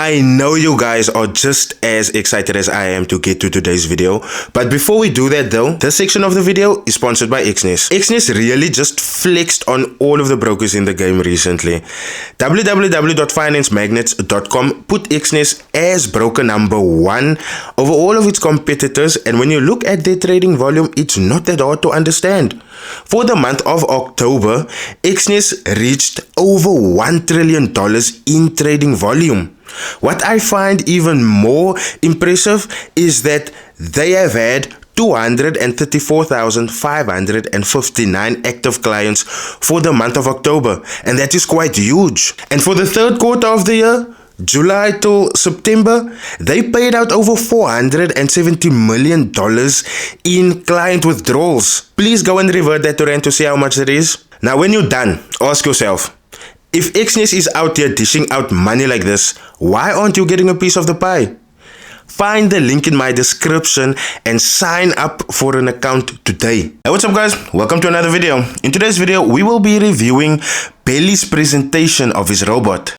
I know you guys are just as excited as I am to get to today's video, but before we do that though, this section of the video is sponsored by Xness. Xness really just flexed on all of the brokers in the game recently. www.financemagnets.com put Xness as broker number 1 over all of its competitors, and when you look at their trading volume, it's not that hard to understand. For the month of October, Xness reached over $1 trillion in trading volume. What I find even more impressive is that they have had 234,559 active clients for the month of October, and that is quite huge. And for the third quarter of the year, July to September, they paid out over $470 million in client withdrawals. Please go and revert that to rand to see how much it is. Now when you're done, ask yourself, if Xness is out here dishing out money like this, why aren't you getting a piece of the pie? Find the link in my description and sign up for an account today. Hey, what's up guys? Welcome to another video. In today's video, we will be reviewing Belly's presentation of his robot.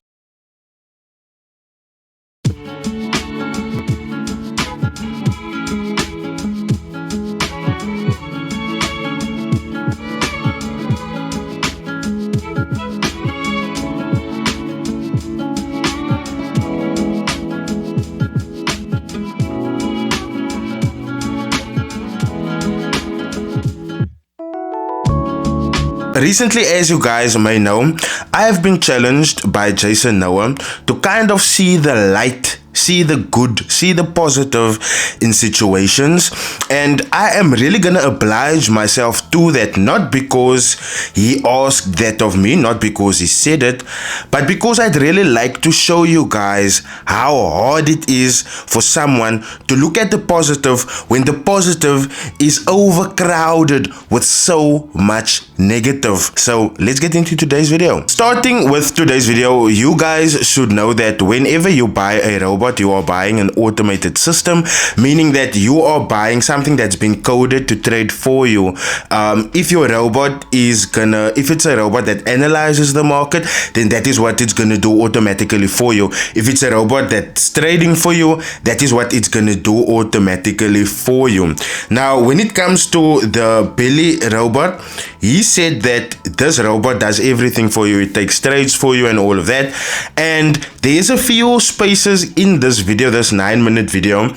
Recently, as you guys may know, I have been challenged by Jason Noah to kind of see the light, see the good, see the positive in situations, and I am really gonna oblige myself to that, not because he asked that of me, not because he said it, but because I'd really like to show you guys how hard it is for someone to look at the positive when the positive is overcrowded with so much negative. So let's get into today's video. Starting with today's video, you guys should know that whenever you buy a robot, you are buying an automated system, meaning that you are buying something that's been coded to trade for you. If your robot is gonna, if it's a robot that analyzes the market, then that is what it's gonna do automatically for you. If it's a robot that's trading for you, that is what it's gonna do automatically for you. Now, when it comes to the Belly robot, he said that this robot does everything for you. It takes trades for you and all of that. And there's a few spaces in this video, this 9-minute video,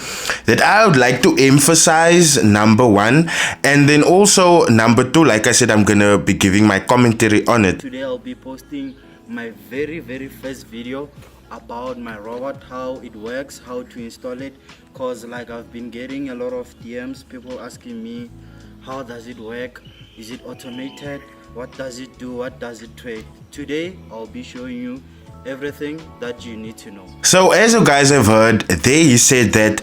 that I would like to emphasize. Number 1, and then also number 2, like I said, I'm gonna be giving my commentary on it. Today I'll be posting my very first video about my robot, how it works, how to install it, cause like I've been getting a lot of DMs, people asking me how does it work, is it automated, what does it do, what does it trade. Today I'll be showing you everything that you need to know. So as you guys have heard, there he said that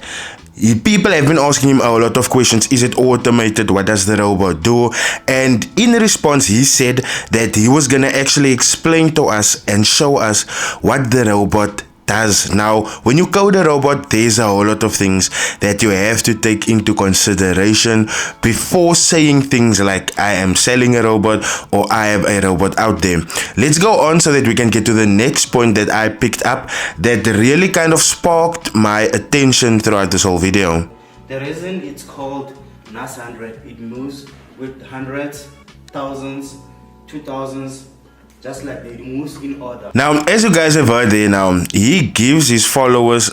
people have been asking him a lot of questions. Is it automated? What does the robot do? And in response, he said that he was gonna actually explain to us and show us what the robot does. Now, when you code a robot, there's a whole lot of things that you have to take into consideration before saying things like I am selling a robot or I have a robot out there. Let's go on so that we can get to the next point that I picked up that really kind of sparked my attention throughout this whole video. The reason it's called NAS 100, it moves with hundreds, thousands, 2000s, just like it moves in order. Now, as you guys have heard there, now he gives his followers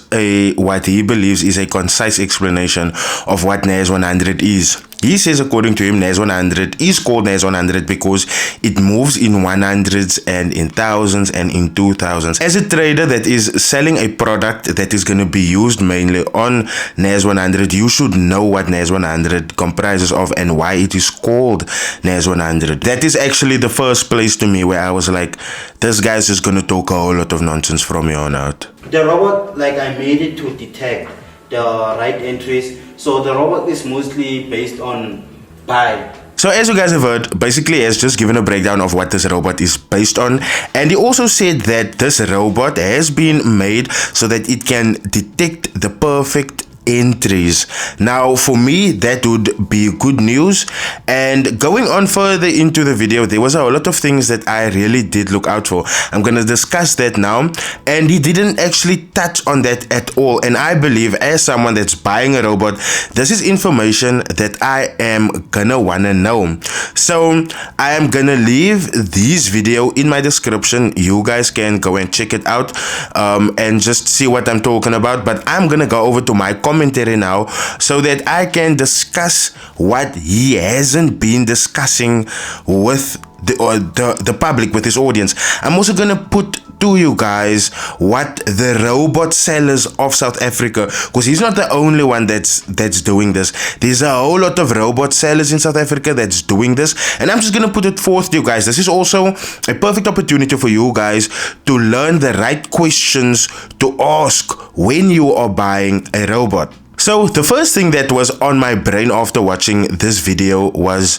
what he believes is a concise explanation of what NAS 100 is. He says, according to him, NAS 100 is called NAS 100 because it moves in 100s and in thousands and in 2000s. As a trader that is selling a product that is going to be used mainly on NAS 100, you should know what NAS 100 comprises of and why it is called NAS 100. That is actually the first place to me where I was like, this guy's just going to talk a whole lot of nonsense from here on out. The robot, like I made it to detect the right entries. So the robot is mostly based on buy. So as you guys have heard, basically he has just given a breakdown of what this robot is based on, and he also said that this robot has been made so that it can detect the perfect entries. Now for me that would be good news. And going on further into the video, there was a lot of things that I really did look out for. I'm gonna discuss that now, and he didn't actually touch on that at all. And I believe, as someone that's buying a robot, this is information that I am gonna wanna know. So I am gonna leave this video in my description. You guys can go and check it out and just see what I'm talking about. But I'm gonna go over to my commentary now so that I can discuss what he hasn't been discussing with the public, with his audience. I'm also gonna put to you guys what the robot sellers of South Africa, because he's not the only one that's doing this. There's a whole lot of robot sellers in South Africa that's doing this, and I'm just gonna put it forth to you guys. This is also a perfect opportunity for you guys to learn the right questions to ask when you are buying a robot. So the first thing that was on my brain after watching this video was,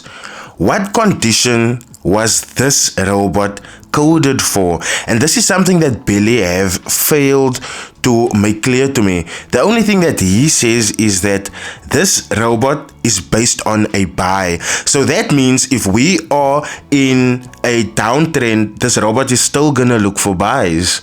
what condition was this robot coded for? And this is something that Billy have failed to make clear to me. The only thing that he says is that this robot is based on a buy. So that means if we are in a downtrend, this robot is still gonna look for buys,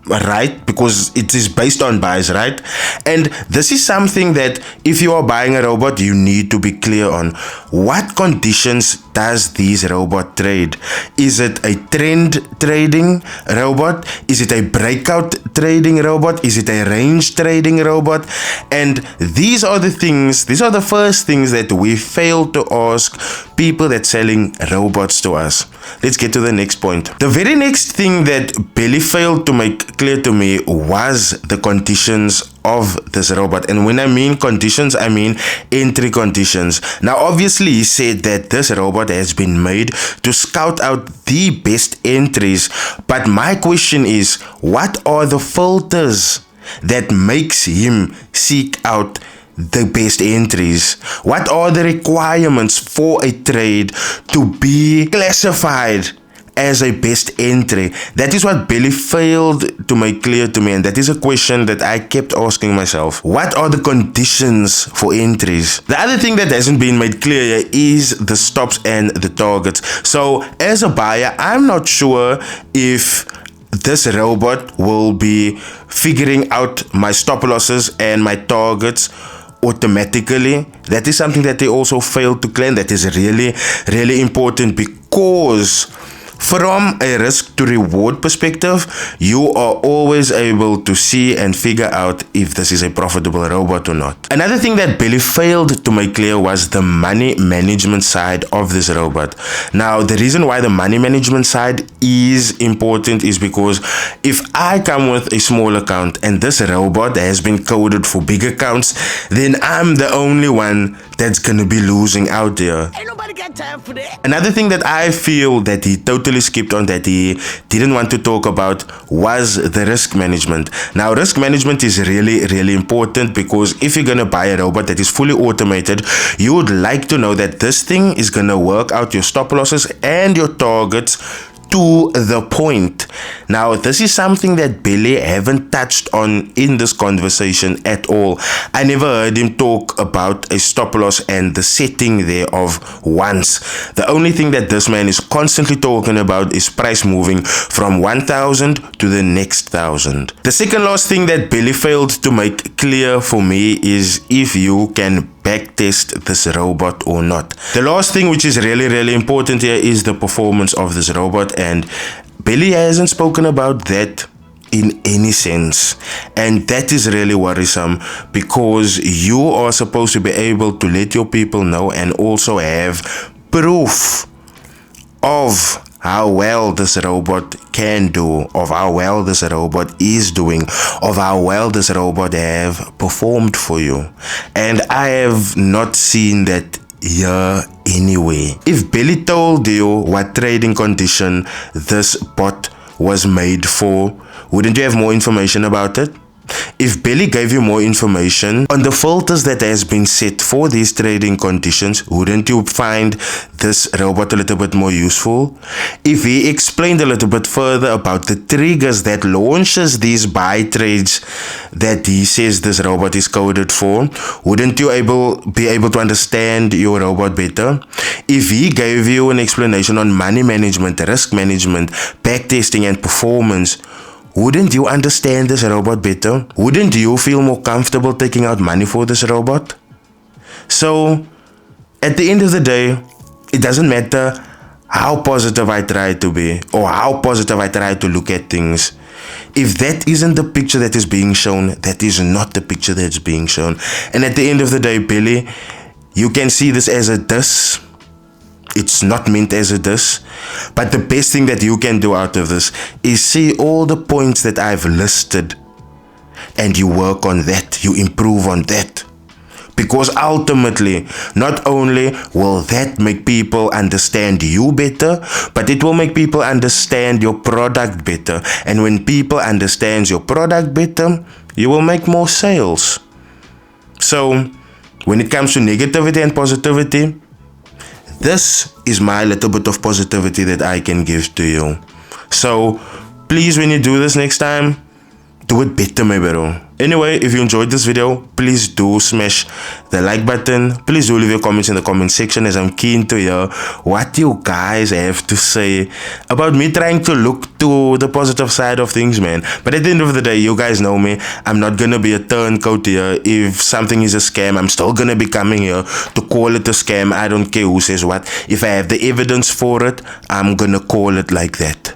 right? Because it is based on buys, right? And this is something that if you are buying a robot, you need to be clear on. What conditions does this robot trade? Is it a trend trading robot? Is it a breakout trading robot? Is it a range trading robot? And these are the things, these are the first things that we fail to ask people that's selling robots to us. Let's get to the next point. The very next thing that Billy failed to make clear to me was the conditions of this robot. And when I mean conditions, I mean entry conditions. Now obviously he said that this robot has been made to scout out the best entries, but my question is, what are the filters that makes him seek out the best entries? What are the requirements for a trade to be classified as a best entry? That is what Billy failed to make clear to me, and that is a question that I kept asking myself. What are the conditions for entries? The other thing that hasn't been made clear is the stops and the targets. So as a buyer, I'm not sure if this robot will be figuring out my stop losses and my targets automatically. That is something that they also failed to claim. That is really important, because from a risk to reward perspective, you are always able to see and figure out if this is a profitable robot or not. Another thing that Billy failed to make clear was the money management side of this robot. Now, the reason why the money management side is important is because if I come with a small account and this robot has been coded for big accounts, then I'm the only one that's gonna be losing out there. Ain't nobody got time for that. Another thing that I feel that he totally skipped on, that he didn't want to talk about, was the risk management. Now, risk management is really important, because if you're gonna buy a robot that is fully automated, you would like to know that this thing is gonna work out your stop losses and your targets to the point. Now, this is something that Billy haven't touched on in this conversation at all. I never heard him talk about a stop loss and the setting thereof once. The only thing that this man is constantly talking about is price moving from 1,000 to the next 1,000. The second last thing that Billy failed to make clear for me is if you can backtest this robot or not. The last thing, which is really important here, is the performance of this robot, and Billy hasn't spoken about that in any sense, and that is really worrisome, because you are supposed to be able to let your people know and also have proof of how well this robot can do, of how well this robot is doing, of how well this robot have performed for you. And I have not seen that here anyway. If Billy told you what trading condition this bot was made for, wouldn't you have more information about it? if Billy gave you more information on the filters that has been set for these trading conditions, wouldn't you find this robot a little bit more useful? If he explained a little bit further about the triggers that launches these buy trades that he says this robot is coded for, wouldn't you be able to understand your robot better? If he gave you an explanation on money management, risk management, backtesting and performance, wouldn't you understand this robot better? Wouldn't you feel more comfortable taking out money for this robot? So, at the end of the day, it doesn't matter how positive I try to be or how positive I try to look at things. If that isn't the picture that is being shown, that is not the picture that's being shown. And at the end of the day, Billy, you can see this as a diss. It's not meant as a diss. But the best thing that you can do out of this is see all the points that I've listed and you work on that, you improve on that. Because ultimately, not only will that make people understand you better, but it will make people understand your product better. And when people understand your product better, you will make more sales. So, when it comes to negativity and positivity, this is my little bit of positivity that I can give to you. So, please, when you do this next time, do it better, my bro. Anyway, if you enjoyed this video, please do smash the like button. Please do leave your comments in the comment section, as I'm keen to hear what you guys have to say about me trying to look to the positive side of things, man. But at the end of the day, you guys know me. I'm not gonna be a turncoat here. If something is a scam, I'm still gonna be coming here to call it a scam. I don't care who says what. If I have the evidence for it, I'm gonna call it like that.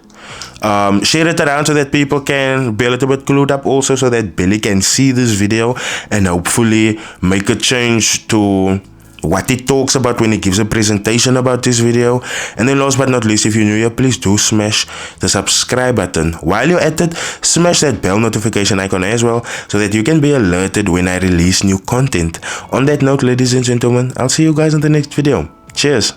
Share it around so that people can be a little bit clued up also, so that Billy can see this video and hopefully make a change to what he talks about when he gives a presentation about this video. And then last but not least, if you're new here, please do smash the subscribe button. While you're at it, smash that bell notification icon as well, so that you can be alerted when I release new content. On that note, ladies and gentlemen, I'll see you guys in the next video. Cheers.